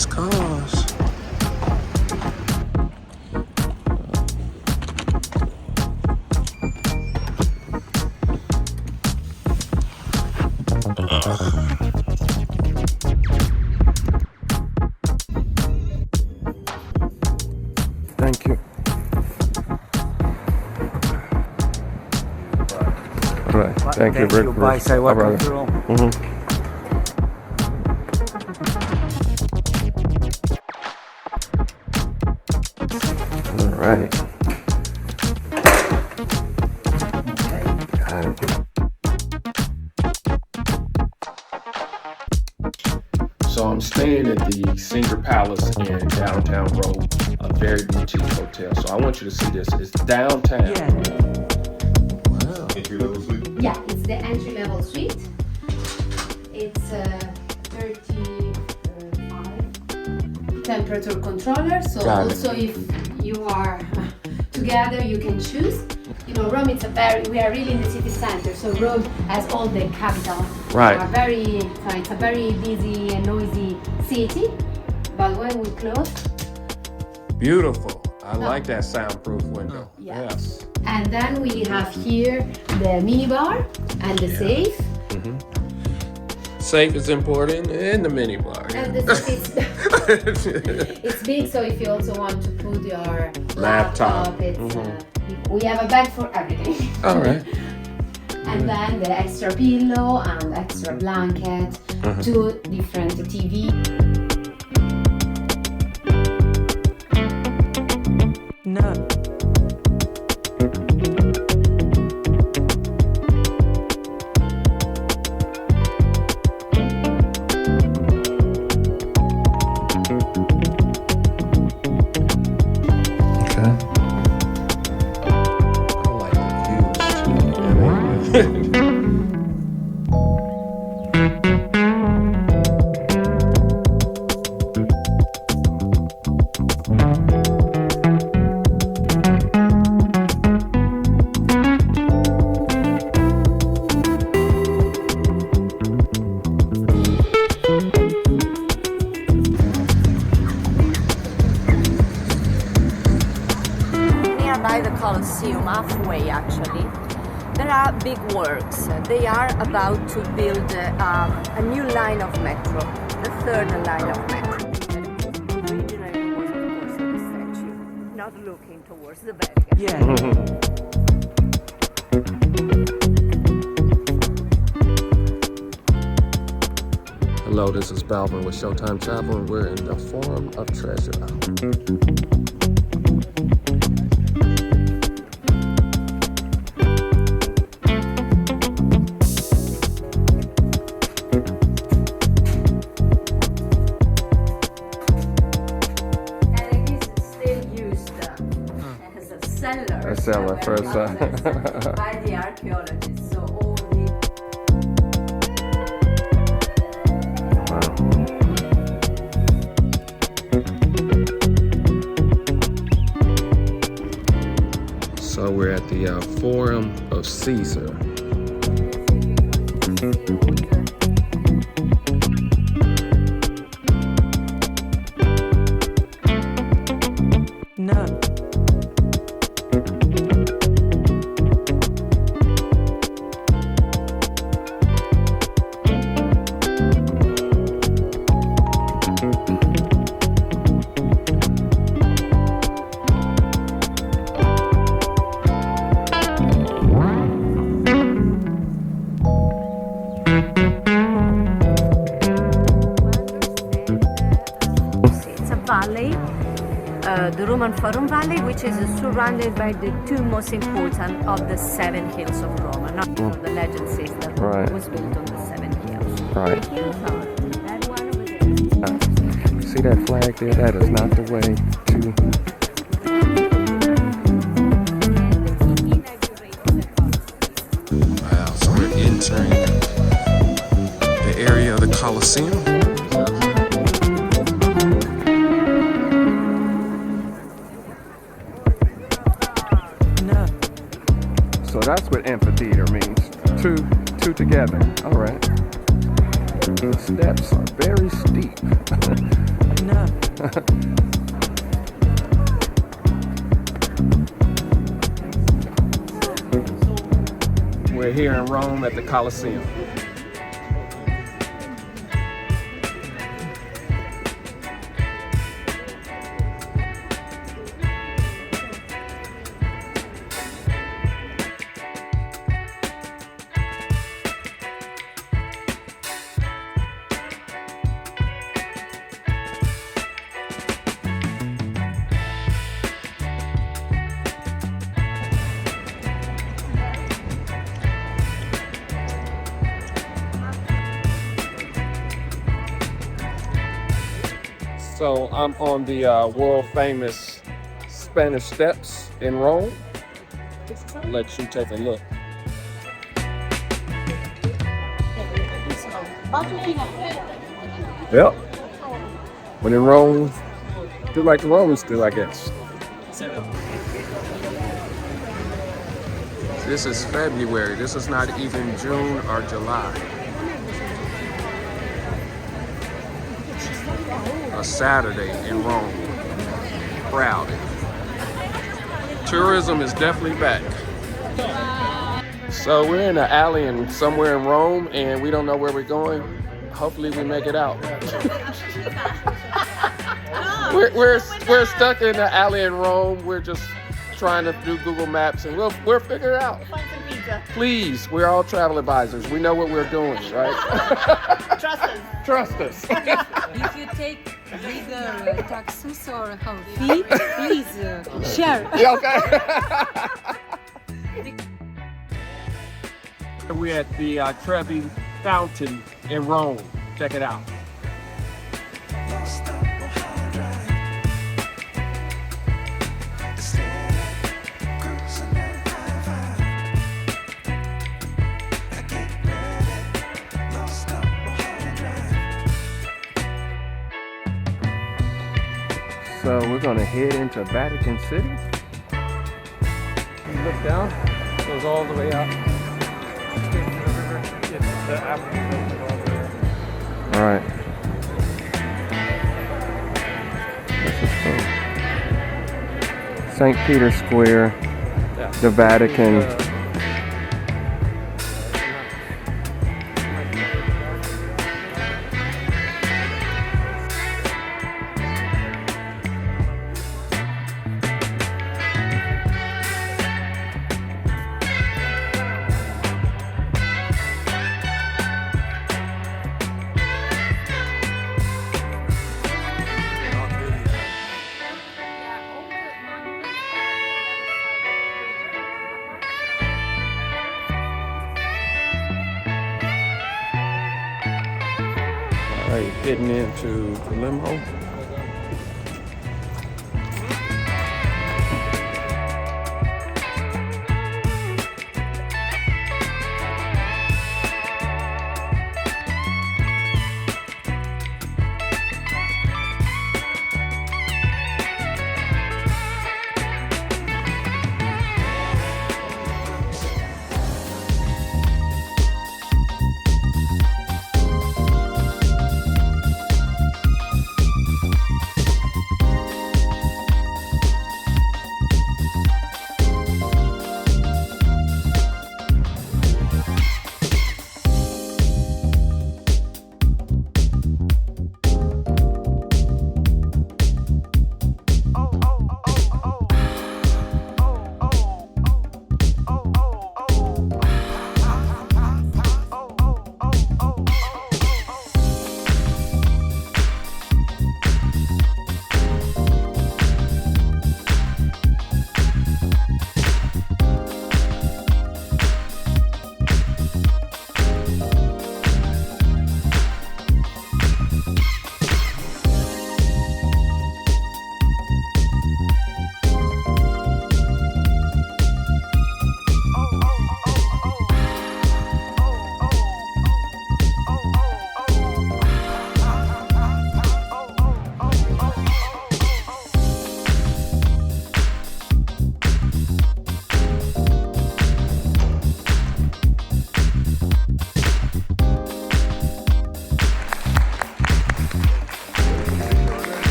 nice cars. Thank you. All right. Thank you very much. Bye. Welcome to Rome. All right. Got it. So I'm staying at the Singer Palace in downtown Rome, a very boutique hotel. So I want you to see this. It's downtown. Wow. Entry-level suite? Yeah, it's the entry-level suite. It's 35 temperature controller. So Got it. also if you are together, you can choose. You know, Rome is we are really in the city center. So Rome has all the capital. Right. It's a very busy and noisy city. But when we close, Beautiful. I like that soundproof window. Yeah. Yes. and then we have here the minibar and the safe. Safe is important, and the minibar. And the safe it's big, so if you also want to put your Laptop. it's we have a bag for everything. All right. And then the extra pillow and extra blanket, 2 different TV. No. Okay. I like the views too. Nearby the Colosseum, halfway actually, there are big works. They are about to build a new line of metro, the 3rd line of metro. Originally was of course the statue, not looking towards the Vatican. Hello, this is BELVIN with Showtime Travel, and we're in the Forum of Treasure. And it is still used as a cellar. A cellar for a by the archaeologists. So all the So we're at the Forum of Caesar. no. It's a valley, the Roman Forum Valley, which is surrounded by the 2 most important of the 7 hills of Rome. Not the legend says that Rome was built on the 7 hills. Right. The hills are that one over there. You see that flag there? That is not the way to. Wow, so we're entering the area of the Colosseum. No. So that's what amphitheater means. Two together. All right. The steps are very steep. No. We're here in Rome at the Colosseum. So I'm on the world famous Spanish Steps in Rome. I'll let you take a look. Yep. When in Rome, do like the Romans do, I guess. This is February. This is not even June or July. A Saturday in Rome. Crowded. Tourism is definitely back. So we're in an alley somewhere in Rome, and we don't know where we're going. Hopefully we make it out. we're stuck in the alley in Rome. We're just trying to do Google Maps, and we'll figure it out. Please, we're all travel advisors. We know what we're doing, right? Trust us. Trust us. If you take bigger taxes or how fee, please share. Yeah, okay. We're at the Trevi Fountain in Rome. Check it out. So we're gonna head into Vatican City. You look down, it goes all the way out. All right. This is cool. St. Peter's Square, the Vatican. Alright, getting into the limo.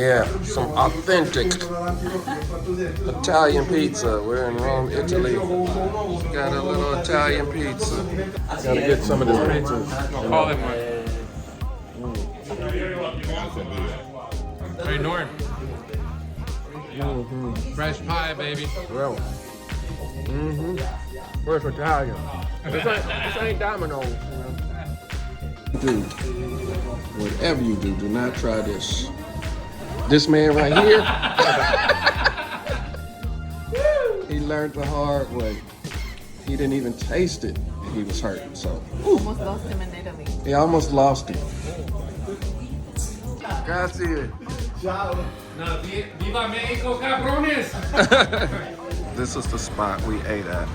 Yeah, some authentic Italian pizza. We're in Rome, Italy. Got a little Italian pizza. Gotta get some of this pizza. Call him one. Hey, Norm. Fresh pie, baby. Well, where's Italian? This ain't Domino's. Do whatever you do, do not try this. This man right here, he learned the hard way. He didn't even taste it, and he was hurting. So Almost lost him in Italy. he almost lost him. Grazie. Viva Mexico, cabrones! This is the spot we ate at.